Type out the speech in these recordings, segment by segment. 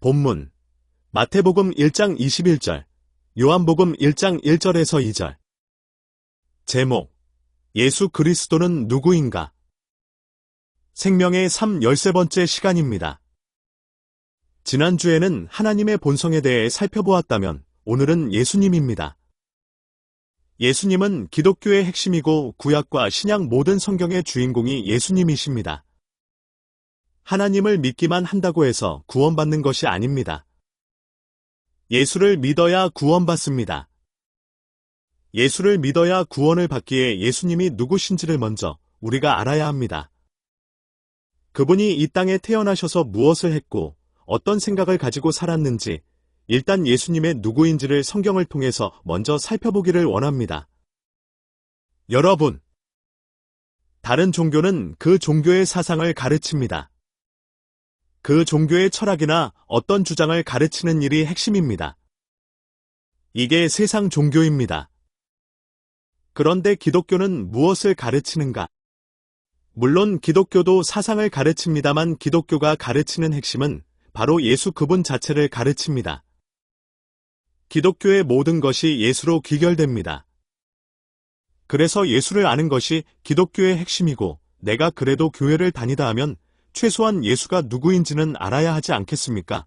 본문 마태복음 1장 21절, 요한복음 1장 1절에서 2절. 제목: 예수 그리스도는 누구인가? 생명의 삶 13번째 시간입니다. 지난주에는 하나님의 본성에 대해 살펴보았다면 오늘은 예수님입니다. 예수님은 기독교의 핵심이고 구약과 신약 모든 성경의 주인공이 예수님이십니다. 하나님을 믿기만 한다고 해서 구원받는 것이 아닙니다. 예수를 믿어야 구원받습니다. 예수를 믿어야 구원을 받기에 예수님이 누구신지를 먼저 우리가 알아야 합니다. 그분이 이 땅에 태어나셔서 무엇을 했고 어떤 생각을 가지고 살았는지 일단 예수님의 누구인지를 성경을 통해서 먼저 살펴보기를 원합니다. 여러분, 다른 종교는 그 종교의 사상을 가르칩니다. 그 종교의 철학이나 어떤 주장을 가르치는 일이 핵심입니다. 이게 세상 종교입니다. 그런데 기독교는 무엇을 가르치는가? 물론 기독교도 사상을 가르칩니다만 기독교가 가르치는 핵심은 바로 예수 그분 자체를 가르칩니다. 기독교의 모든 것이 예수로 귀결됩니다. 그래서 예수를 아는 것이 기독교의 핵심이고 내가 그래도 교회를 다니다 하면 최소한 예수가 누구인지는 알아야 하지 않겠습니까?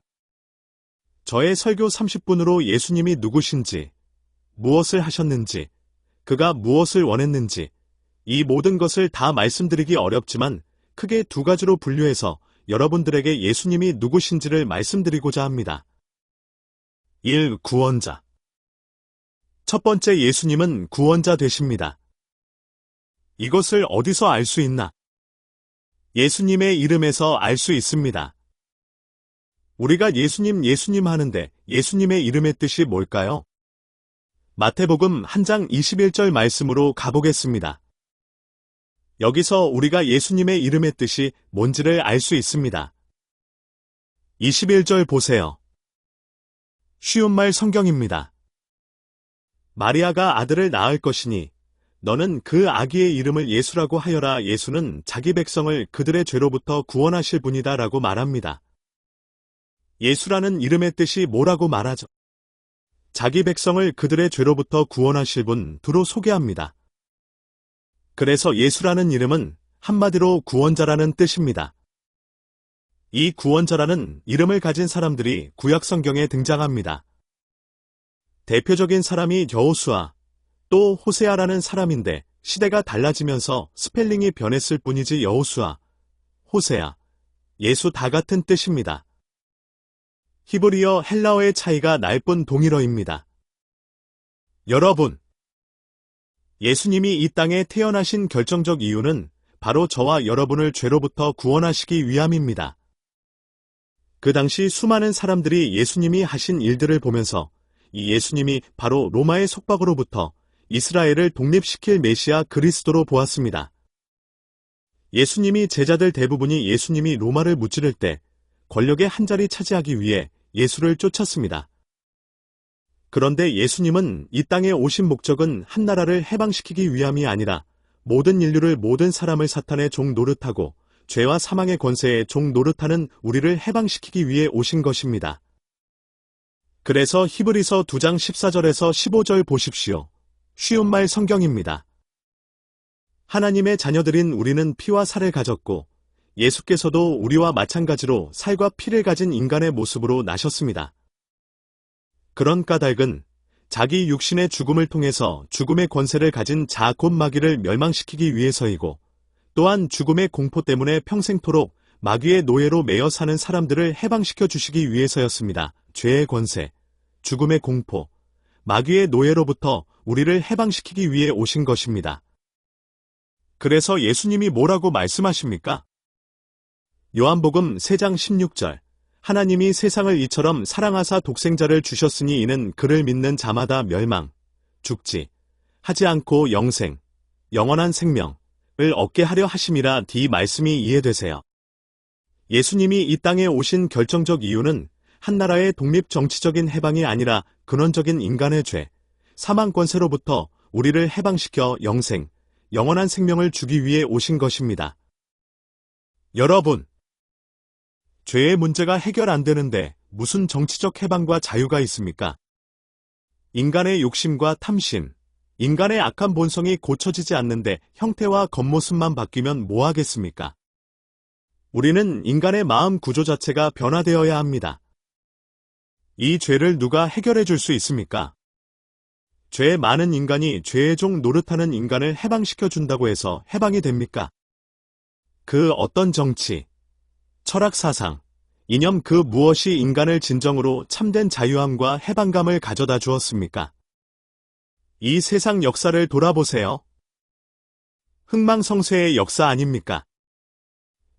저의 설교 30분으로 예수님이 누구신지, 무엇을 하셨는지, 그가 무엇을 원했는지 이 모든 것을 다 말씀드리기 어렵지만 크게 두 가지로 분류해서 여러분들에게 예수님이 누구신지를 말씀드리고자 합니다. 1. 구원자. 첫 번째, 예수님은 구원자 되십니다. 이것을 어디서 알 수 있나? 예수님의 이름에서 알 수 있습니다. 우리가 예수님 하는데 예수님의 이름의 뜻이 뭘까요? 마태복음 1장 21절 말씀으로 가보겠습니다. 여기서 우리가 예수님의 이름의 뜻이 뭔지를 알 수 있습니다. 21절 보세요. 쉬운 말 성경입니다. 마리아가 아들을 낳을 것이니 너는 그 아기의 이름을 예수라고 하여라. 예수는 자기 백성을 그들의 죄로부터 구원하실 분이다 라고 말합니다. 예수라는 이름의 뜻이 뭐라고 말하죠? 자기 백성을 그들의 죄로부터 구원하실 분 두로 소개합니다. 그래서 예수라는 이름은 한마디로 구원자라는 뜻입니다. 이 구원자라는 이름을 가진 사람들이 구약 성경에 등장합니다. 대표적인 사람이 여호수아, 또 호세아라는 사람인데 시대가 달라지면서 스펠링이 변했을 뿐이지 여호수아, 호세아, 예수 다 같은 뜻입니다. 히브리어, 헬라어의 차이가 날 뿐 동일어입니다. 여러분, 예수님이 이 땅에 태어나신 결정적 이유는 바로 저와 여러분을 죄로부터 구원하시기 위함입니다. 그 당시 수많은 사람들이 예수님이 하신 일들을 보면서 이 예수님이 바로 로마의 속박으로부터 이스라엘을 독립시킬 메시아 그리스도로 보았습니다. 예수님이 제자들 대부분이 예수님이 로마를 무찌를 때 권력의 한 자리 차지하기 위해 예수를 쫓았습니다. 그런데 예수님은 이 땅에 오신 목적은 한 나라를 해방시키기 위함이 아니라 모든 인류를, 모든 사람을 사탄의 종 노릇하고 죄와 사망의 권세에 종 노릇하는 우리를 해방시키기 위해 오신 것입니다. 그래서 히브리서 2장 14절에서 15절 보십시오. 쉬운 말 성경입니다. 하나님의 자녀들인 우리는 피와 살을 가졌고 예수께서도 우리와 마찬가지로 살과 피를 가진 인간의 모습으로 나셨습니다. 그런 까닭은 자기 육신의 죽음을 통해서 죽음의 권세를 가진 자 곧 마귀를 멸망시키기 위해서이고 또한 죽음의 공포 때문에 평생토록 마귀의 노예로 매여 사는 사람들을 해방시켜 주시기 위해서였습니다. 죄의 권세, 죽음의 공포, 마귀의 노예로부터 우리를 해방시키기 위해 오신 것입니다. 그래서 예수님이 뭐라고 말씀하십니까? 요한복음 3장 16절, 하나님이 세상을 이처럼 사랑하사 독생자를 주셨으니 이는 그를 믿는 자마다 멸망, 죽지 하지 않고 영생, 영원한 생명을 얻게 하려 하심이라. 이 말씀이 이해되세요? 예수님이 이 땅에 오신 결정적 이유는 한 나라의 독립 정치적인 해방이 아니라 근원적인 인간의 죄, 사망 권세로부터 우리를 해방시켜 영생, 영원한 생명을 주기 위해 오신 것입니다. 여러분, 죄의 문제가 해결 안 되는데 무슨 정치적 해방과 자유가 있습니까? 인간의 욕심과 탐심, 인간의 악한 본성이 고쳐지지 않는데 형태와 겉모습만 바뀌면 뭐 하겠습니까? 우리는 인간의 마음 구조 자체가 변화되어야 합니다. 이 죄를 누가 해결해 줄 수 있습니까? 죄 많은 인간이 죄의 종 노릇하는 인간을 해방시켜 준다고 해서 해방이 됩니까? 그 어떤 정치, 철학 사상, 이념 그 무엇이 인간을 진정으로 참된 자유함과 해방감을 가져다 주었습니까? 이 세상 역사를 돌아보세요. 흥망성쇠의 역사 아닙니까?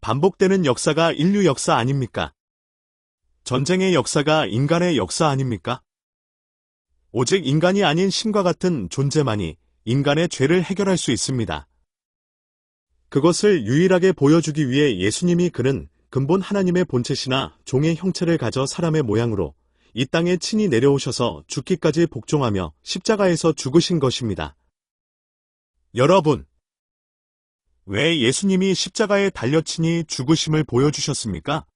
반복되는 역사가 인류 역사 아닙니까? 전쟁의 역사가 인간의 역사 아닙니까? 오직 인간이 아닌 신과 같은 존재만이 인간의 죄를 해결할 수 있습니다. 그것을 유일하게 보여주기 위해 예수님이 그는 근본 하나님의 본체시나 종의 형체를 가져 사람의 모양으로 이 땅에 친히 내려오셔서 죽기까지 복종하며 십자가에서 죽으신 것입니다. 여러분, 왜 예수님이 십자가에 달려 친히 죽으심을 보여주셨습니까?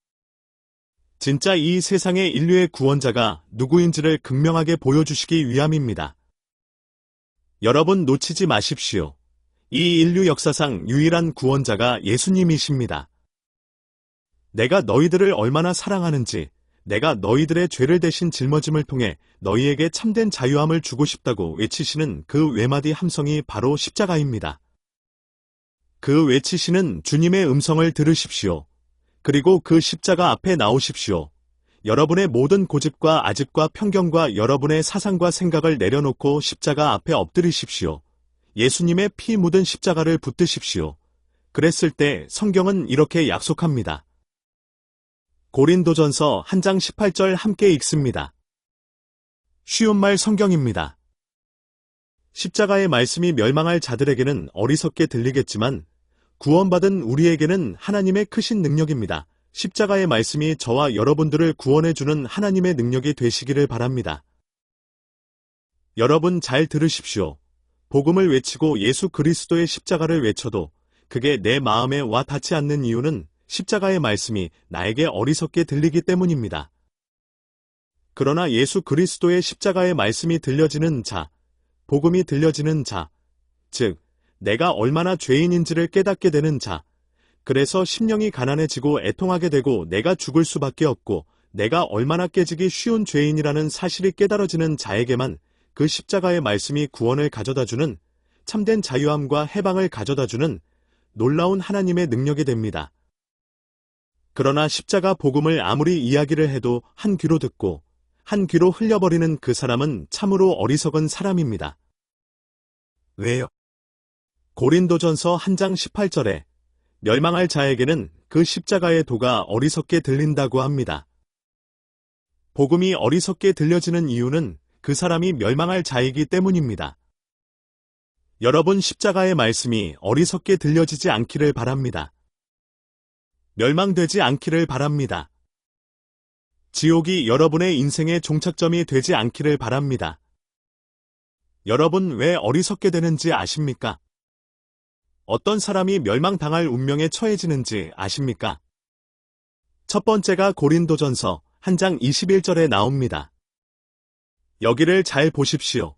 진짜 이 세상의 인류의 구원자가 누구인지를 극명하게 보여주시기 위함입니다. 여러분 놓치지 마십시오. 이 인류 역사상 유일한 구원자가 예수님이십니다. 내가 너희들을 얼마나 사랑하는지, 내가 너희들의 죄를 대신 짊어짐을 통해 너희에게 참된 자유함을 주고 싶다고 외치시는 그 외마디 함성이 바로 십자가입니다. 그 외치시는 주님의 음성을 들으십시오. 그리고 그 십자가 앞에 나오십시오. 여러분의 모든 고집과 아집과 편견과 여러분의 사상과 생각을 내려놓고 십자가 앞에 엎드리십시오. 예수님의 피 묻은 십자가를 붙드십시오. 그랬을 때 성경은 이렇게 약속합니다. 고린도전서 1장 18절 함께 읽습니다. 쉬운 말 성경입니다. 십자가의 말씀이 멸망할 자들에게는 어리석게 들리겠지만 구원받은 우리에게는 하나님의 크신 능력입니다. 십자가의 말씀이 저와 여러분들을 구원해주는 하나님의 능력이 되시기를 바랍니다. 여러분 잘 들으십시오. 복음을 외치고 예수 그리스도의 십자가를 외쳐도 그게 내 마음에 와 닿지 않는 이유는 십자가의 말씀이 나에게 어리석게 들리기 때문입니다. 그러나 예수 그리스도의 십자가의 말씀이 들려지는 자, 복음이 들려지는 자, 즉 내가 얼마나 죄인인지를 깨닫게 되는 자, 그래서 심령이 가난해지고 애통하게 되고 내가 죽을 수밖에 없고 내가 얼마나 깨지기 쉬운 죄인이라는 사실이 깨달아지는 자에게만 그 십자가의 말씀이 구원을 가져다주는 참된 자유함과 해방을 가져다주는 놀라운 하나님의 능력이 됩니다. 그러나 십자가 복음을 아무리 이야기를 해도 한 귀로 듣고 한 귀로 흘려버리는 그 사람은 참으로 어리석은 사람입니다. 왜요? 고린도전서 1장 18절에 멸망할 자에게는 그 십자가의 도가 어리석게 들린다고 합니다. 복음이 어리석게 들려지는 이유는 그 사람이 멸망할 자이기 때문입니다. 여러분 십자가의 말씀이 어리석게 들려지지 않기를 바랍니다. 멸망되지 않기를 바랍니다. 지옥이 여러분의 인생의 종착점이 되지 않기를 바랍니다. 여러분 왜 어리석게 되는지 아십니까? 어떤 사람이 멸망당할 운명에 처해지는지 아십니까? 첫 번째가 고린도전서 1장 21절에 나옵니다. 여기를 잘 보십시오.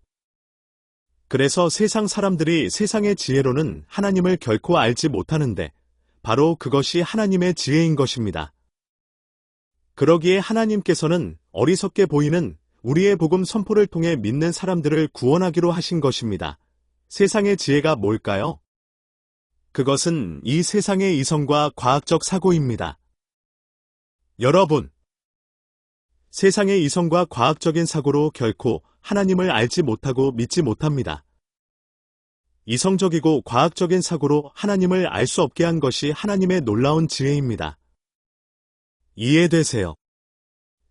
그래서 세상 사람들이 세상의 지혜로는 하나님을 결코 알지 못하는데 바로 그것이 하나님의 지혜인 것입니다. 그러기에 하나님께서는 어리석게 보이는 우리의 복음 선포를 통해 믿는 사람들을 구원하기로 하신 것입니다. 세상의 지혜가 뭘까요? 그것은 이 세상의 이성과 과학적 사고입니다. 여러분, 세상의 이성과 과학적인 사고로 결코 하나님을 알지 못하고 믿지 못합니다. 이성적이고 과학적인 사고로 하나님을 알 수 없게 한 것이 하나님의 놀라운 지혜입니다. 이해되세요?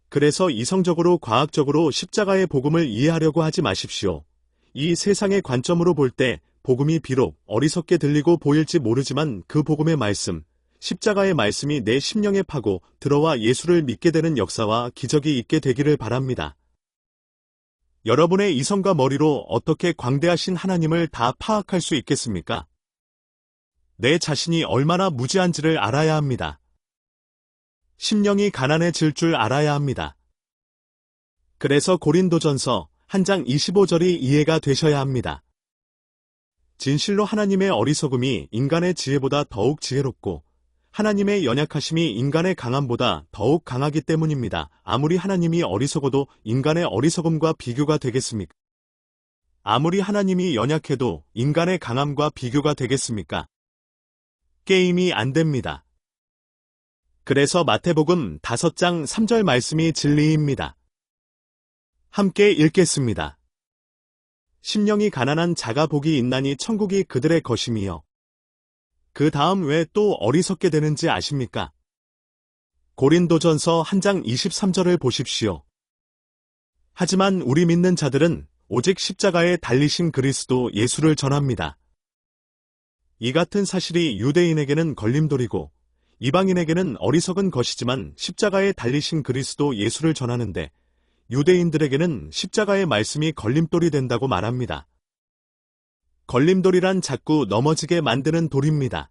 그래서 이성적으로 과학적으로 십자가의 복음을 이해하려고 하지 마십시오. 이 세상의 관점으로 볼 때 복음이 비록 어리석게 들리고 보일지 모르지만 그 복음의 말씀, 십자가의 말씀이 내 심령에 파고 들어와 예수를 믿게 되는 역사와 기적이 있게 되기를 바랍니다. 여러분의 이성과 머리로 어떻게 광대하신 하나님을 다 파악할 수 있겠습니까? 내 자신이 얼마나 무지한지를 알아야 합니다. 심령이 가난해질 줄 알아야 합니다. 그래서 고린도전서 1장 25절이 이해가 되셔야 합니다. 진실로 하나님의 어리석음이 인간의 지혜보다 더욱 지혜롭고 하나님의 연약하심이 인간의 강함보다 더욱 강하기 때문입니다. 아무리 하나님이 어리석어도 인간의 어리석음과 비교가 되겠습니까? 아무리 하나님이 연약해도 인간의 강함과 비교가 되겠습니까? 게임이 안 됩니다. 그래서 마태복음 5장 3절 말씀이 진리입니다. 함께 읽겠습니다. 심령이 가난한 자가 복이 있나니 천국이 그들의 것임이요. 그 다음 왜 또 어리석게 되는지 아십니까? 고린도전서 1장 23절을 보십시오. 하지만 우리 믿는 자들은 오직 십자가에 달리신 그리스도 예수를 전합니다. 이 같은 사실이 유대인에게는 걸림돌이고 이방인에게는 어리석은 것이지만 십자가에 달리신 그리스도 예수를 전하는데 유대인들에게는 십자가의 말씀이 걸림돌이 된다고 말합니다. 걸림돌이란 자꾸 넘어지게 만드는 돌입니다.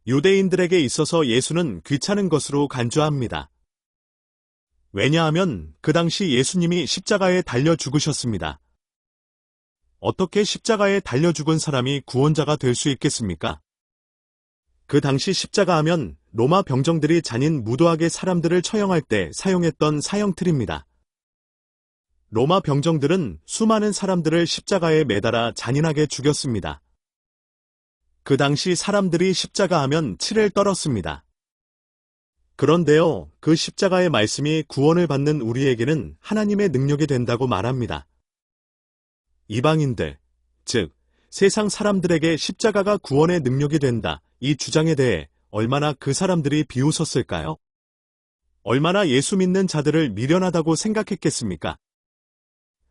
유대인들에게 있어서 예수는 귀찮은 것으로 간주합니다. 왜냐하면 그 당시 예수님이 십자가에 달려 죽으셨습니다. 어떻게 십자가에 달려 죽은 사람이 구원자가 될 수 있겠습니까? 그 당시 십자가 하면 로마 병정들이 잔인 무도하게 사람들을 처형할 때 사용했던 사형틀입니다. 로마 병정들은 수많은 사람들을 십자가에 매달아 잔인하게 죽였습니다. 그 당시 사람들이 십자가 하면 치를 떨었습니다. 그런데요, 그 십자가의 말씀이 구원을 받는 우리에게는 하나님의 능력이 된다고 말합니다. 이방인들, 즉 세상 사람들에게 십자가가 구원의 능력이 된다, 이 주장에 대해 얼마나 그 사람들이 비웃었을까요? 얼마나 예수 믿는 자들을 미련하다고 생각했겠습니까?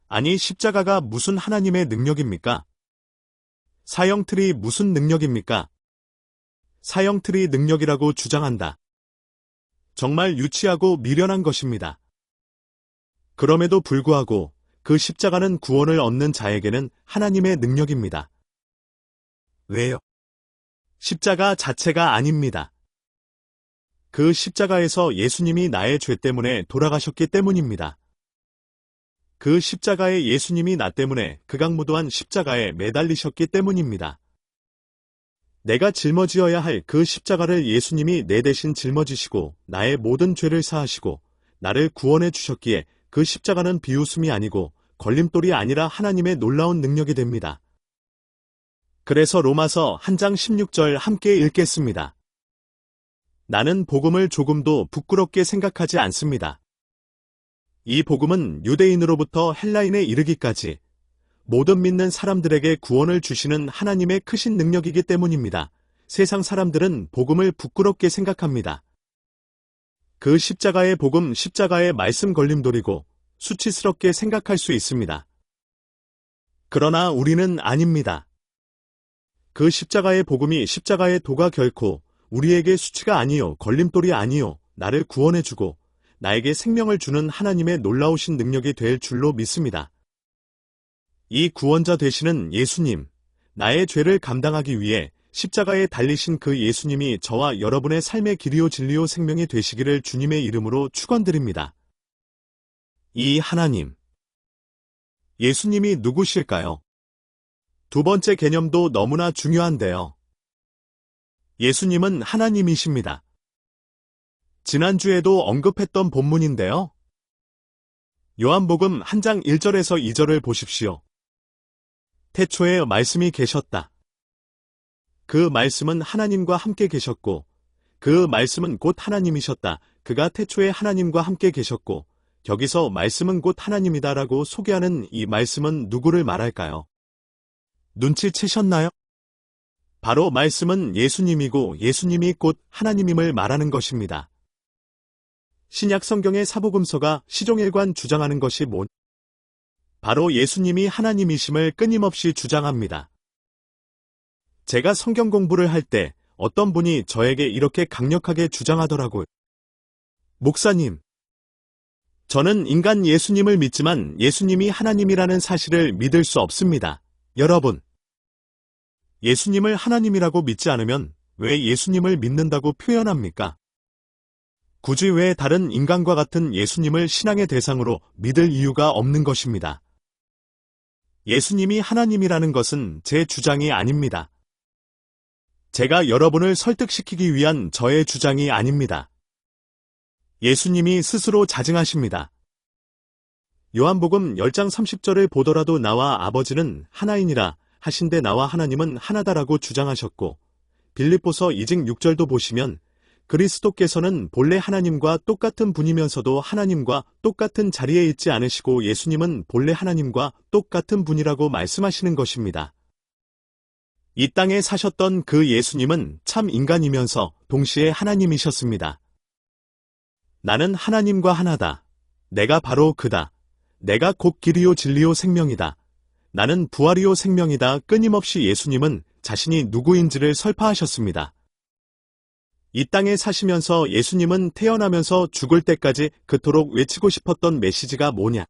아니, 십자가가 무슨 하나님의 능력입니까? 사형틀이 무슨 능력입니까? 사형틀이 능력이라고 주장한다. 정말 유치하고 미련한 것입니다. 그럼에도 불구하고 그 십자가는 구원을 얻는 자에게는 하나님의 능력입니다. 왜요? 십자가 자체가 아닙니다. 그 십자가에서 예수님이 나의 죄 때문에 돌아가셨기 때문입니다. 그 십자가에 예수님이 나 때문에 극악무도한 십자가에 매달리셨기 때문입니다. 내가 짊어지어야 할 그 십자가를 예수님이 내 대신 짊어지시고 나의 모든 죄를 사하시고 나를 구원해 주셨기에 그 십자가는 비웃음이 아니고 걸림돌이 아니라 하나님의 놀라운 능력이 됩니다. 그래서 로마서 1장 16절 함께 읽겠습니다. 나는 복음을 조금도 부끄럽게 생각하지 않습니다. 이 복음은 유대인으로부터 헬라인에 이르기까지 모든 믿는 사람들에게 구원을 주시는 하나님의 크신 능력이기 때문입니다. 세상 사람들은 복음을 부끄럽게 생각합니다. 그 십자가의 복음, 십자가의 말씀 걸림돌이고 수치스럽게 생각할 수 있습니다. 그러나 우리는 아닙니다. 그 십자가의 복음이 십자가의 도가 결코 우리에게 수치가 아니요 걸림돌이 아니요 나를 구원해주고 나에게 생명을 주는 하나님의 놀라우신 능력이 될 줄로 믿습니다. 이 구원자 되시는 예수님, 나의 죄를 감당하기 위해 십자가에 달리신 그 예수님이 저와 여러분의 삶의 길이요 진리요 생명이 되시기를 주님의 이름으로 축원드립니다. 이 하나님, 예수님이 누구실까요? 두 번째 개념도 너무나 중요한데요. 예수님은 하나님이십니다. 지난주에도 언급했던 본문인데요. 요한복음 1장 1절에서 2절을 보십시오. 태초에 말씀이 계셨다. 그 말씀은 하나님과 함께 계셨고 그 말씀은 곧 하나님이셨다. 그가 태초에 하나님과 함께 계셨고 여기서 말씀은 곧 하나님이다라고 소개하는 이 말씀은 누구를 말할까요? 눈치채셨나요? 바로 말씀은 예수님이고 예수님이 곧 하나님임을 말하는 것입니다. 신약 성경의 사복음서가 시종일관 주장하는 것이 바로 예수님이 하나님이심을 끊임없이 주장합니다. 제가 성경 공부를 할 때 어떤 분이 저에게 이렇게 강력하게 주장하더라고요. 목사님, 저는 인간 예수님을 믿지만 예수님이 하나님이라는 사실을 믿을 수 없습니다. 여러분, 예수님을 하나님이라고 믿지 않으면 왜 예수님을 믿는다고 표현합니까? 굳이 왜 다른 인간과 같은 예수님을 신앙의 대상으로 믿을 이유가 없는 것입니다. 예수님이 하나님이라는 것은 제 주장이 아닙니다. 제가 여러분을 설득시키기 위한 저의 주장이 아닙니다. 예수님이 스스로 자증하십니다. 요한복음 10장 30절을 보더라도 나와 아버지는 하나이니라 하신데 나와 하나님은 하나다라고 주장하셨고, 빌립보서 2장 6절도 보시면 그리스도께서는 본래 하나님과 똑같은 분이면서도 하나님과 똑같은 자리에 있지 않으시고 예수님은 본래 하나님과 똑같은 분이라고 말씀하시는 것입니다. 이 땅에 사셨던 그 예수님은 참 인간이면서 동시에 하나님이셨습니다. 나는 하나님과 하나다. 내가 바로 그다. 내가 곧 길이요 진리요 생명이다. 나는 부활이요 생명이다. 끊임없이 예수님은 자신이 누구인지를 설파하셨습니다. 이 땅에 사시면서 예수님은 태어나면서 죽을 때까지 그토록 외치고 싶었던 메시지가 뭐냐?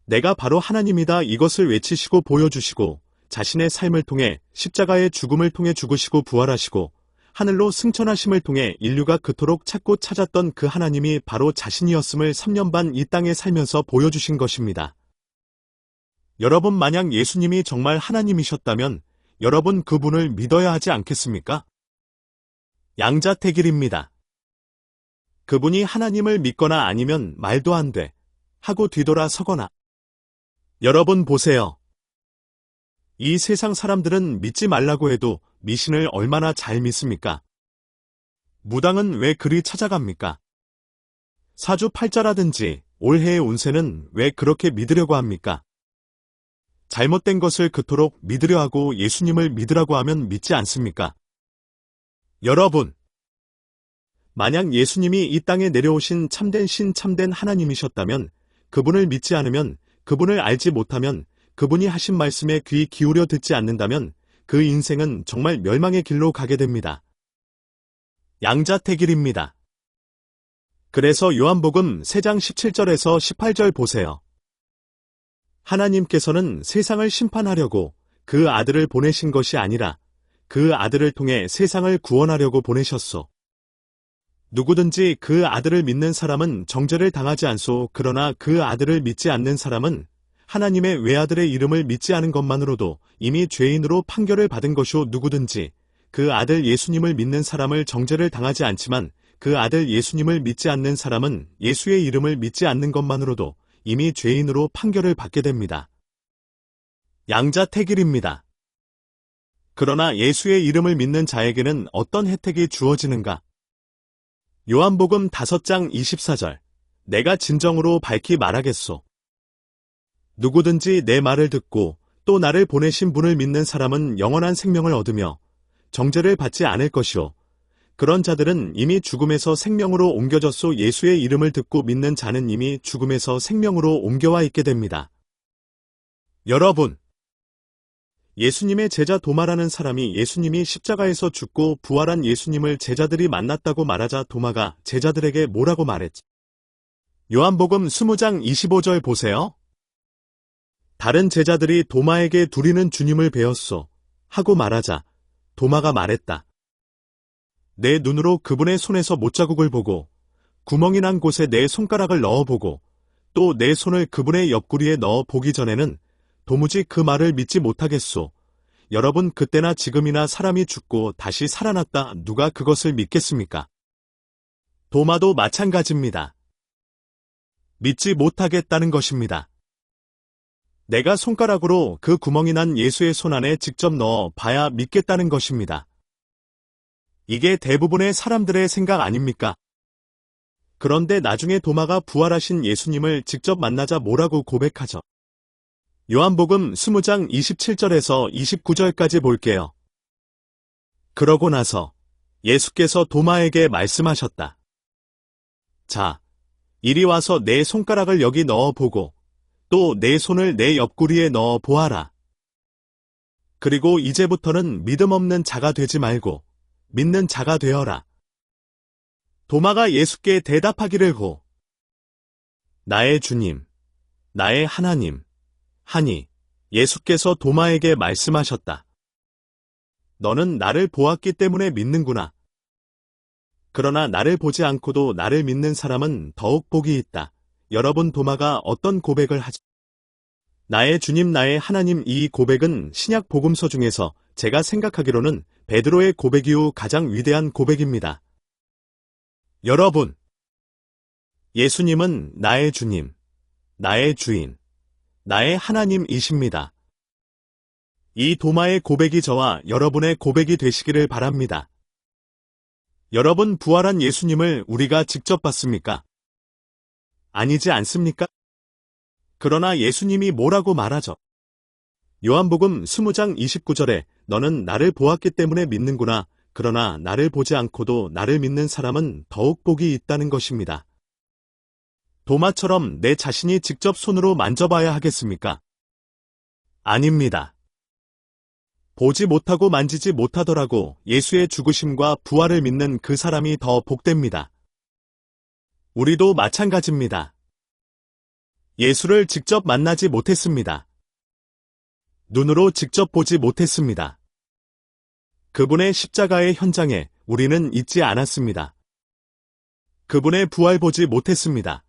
내가 바로 하나님이다. 이것을 외치시고 보여주시고 자신의 삶을 통해 십자가의 죽음을 통해 죽으시고 부활하시고 하늘로 승천하심을 통해 인류가 그토록 찾고 찾았던 그 하나님이 바로 자신이었음을 3년 반 이 땅에 살면서 보여주신 것입니다. 여러분 만약 예수님이 정말 하나님이셨다면 여러분 그분을 믿어야 하지 않겠습니까? 양자택일입니다. 그분이 하나님을 믿거나 아니면 말도 안 돼 하고 뒤돌아 서거나. 여러분 보세요. 이 세상 사람들은 믿지 말라고 해도 미신을 얼마나 잘 믿습니까? 무당은 왜 그리 찾아갑니까? 사주팔자라든지 올해의 운세는 왜 그렇게 믿으려고 합니까? 잘못된 것을 그토록 믿으려 하고 예수님을 믿으라고 하면 믿지 않습니까? 여러분, 만약 예수님이 이 땅에 내려오신 참된 신 참된 하나님이셨다면 그분을 믿지 않으면 그분을 알지 못하면 그분이 하신 말씀에 귀 기울여 듣지 않는다면 그 인생은 정말 멸망의 길로 가게 됩니다. 양자택일입니다. 그래서 요한복음 3장 17절에서 18절 보세요. 하나님께서는 세상을 심판하려고 그 아들을 보내신 것이 아니라 그 아들을 통해 세상을 구원하려고 보내셨소. 누구든지 그 아들을 믿는 사람은 정죄를 당하지 않소. 그러나 그 아들을 믿지 않는 사람은 하나님의 외아들의 이름을 믿지 않은 것만으로도 이미 죄인으로 판결을 받은 것이오. 누구든지 그 아들 예수님을 믿는 사람을 정죄를 당하지 않지만 그 아들 예수님을 믿지 않는 사람은 예수의 이름을 믿지 않는 것만으로도 이미 죄인으로 판결을 받게 됩니다. 양자택일입니다. 그러나 예수의 이름을 믿는 자에게는 어떤 혜택이 주어지는가? 요한복음 5장 24절. 내가 진정으로 밝히 말하겠소. 누구든지 내 말을 듣고 또 나를 보내신 분을 믿는 사람은 영원한 생명을 얻으며 정죄를 받지 않을 것이요. 그런 자들은 이미 죽음에서 생명으로 옮겨졌소. 예수의 이름을 듣고 믿는 자는 이미 죽음에서 생명으로 옮겨와 있게 됩니다. 여러분, 예수님의 제자 도마라는 사람이 예수님이 십자가에서 죽고 부활한 예수님을 제자들이 만났다고 말하자 도마가 제자들에게 뭐라고 말했지? 요한복음 20장 25절 보세요. 다른 제자들이 도마에게 두리는 주님을 배웠소 하고 말하자 도마가 말했다. 내 눈으로 그분의 손에서 못자국을 보고 구멍이 난 곳에 내 손가락을 넣어보고 또 내 손을 그분의 옆구리에 넣어 보기 전에는 도무지 그 말을 믿지 못하겠소. 여러분 그때나 지금이나 사람이 죽고 다시 살아났다. 누가 그것을 믿겠습니까? 도마도 마찬가지입니다. 믿지 못하겠다는 것입니다. 내가 손가락으로 그 구멍이 난 예수의 손 안에 직접 넣어 봐야 믿겠다는 것입니다. 이게 대부분의 사람들의 생각 아닙니까? 그런데 나중에 도마가 부활하신 예수님을 직접 만나자 뭐라고 고백하죠? 요한복음 20장 27절에서 29절까지 볼게요. 그러고 나서 예수께서 도마에게 말씀하셨다. 자, 이리 와서 내 손가락을 여기 넣어보고 또 내 손을 내 옆구리에 넣어 보아라. 그리고 이제부터는 믿음 없는 자가 되지 말고 믿는 자가 되어라. 도마가 예수께 대답하기를 호. 나의 주님, 나의 하나님, 하니 예수께서 도마에게 말씀하셨다. 너는 나를 보았기 때문에 믿는구나. 그러나 나를 보지 않고도 나를 믿는 사람은 더욱 복이 있다. 여러분, 도마가 어떤 고백을 하죠? 나의 주님, 나의 하나님. 이 고백은 신약 복음서 중에서 제가 생각하기로는 베드로의 고백 이후 가장 위대한 고백입니다. 여러분, 예수님은 나의 주님, 나의 주인, 나의 하나님이십니다. 이 도마의 고백이 저와 여러분의 고백이 되시기를 바랍니다. 여러분, 부활한 예수님을 우리가 직접 봤습니까? 아니지 않습니까? 그러나 예수님이 뭐라고 말하죠? 요한복음 20장 29절에 너는 나를 보았기 때문에 믿는구나. 그러나 나를 보지 않고도 나를 믿는 사람은 더욱 복이 있다는 것입니다. 도마처럼 내 자신이 직접 손으로 만져봐야 하겠습니까? 아닙니다. 보지 못하고 만지지 못하더라도 예수의 죽으심과 부활을 믿는 그 사람이 더 복됩니다. 우리도 마찬가지입니다. 예수를 직접 만나지 못했습니다. 눈으로 직접 보지 못했습니다. 그분의 십자가의 현장에 우리는 있지 않았습니다. 그분의 부활 보지 못했습니다.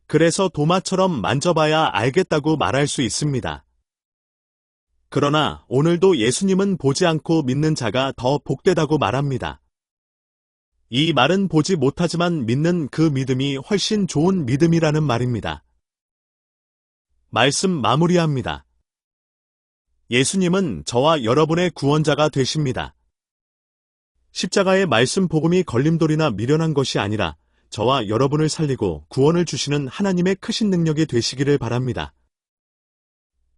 그래서 도마처럼 만져봐야 알겠다고 말할 수 있습니다. 그러나 오늘도 예수님은 보지 않고 믿는 자가 더 복되다고 말합니다. 이 말은 보지 못하지만 믿는 그 믿음이 훨씬 좋은 믿음이라는 말입니다. 말씀 마무리합니다. 예수님은 저와 여러분의 구원자가 되십니다. 십자가의 말씀 복음이 걸림돌이나 미련한 것이 아니라 저와 여러분을 살리고 구원을 주시는 하나님의 크신 능력이 되시기를 바랍니다.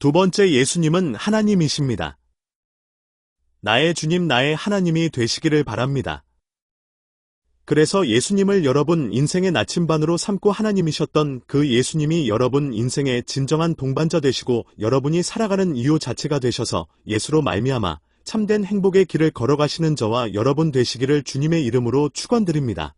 두 번째, 예수님은 하나님이십니다. 나의 주님, 나의 하나님이 되시기를 바랍니다. 그래서 예수님을 여러분 인생의 나침반으로 삼고 하나님이셨던 그 예수님이 여러분 인생의 진정한 동반자 되시고 여러분이 살아가는 이유 자체가 되셔서 예수로 말미암아 참된 행복의 길을 걸어가시는 저와 여러분 되시기를 주님의 이름으로 축원드립니다.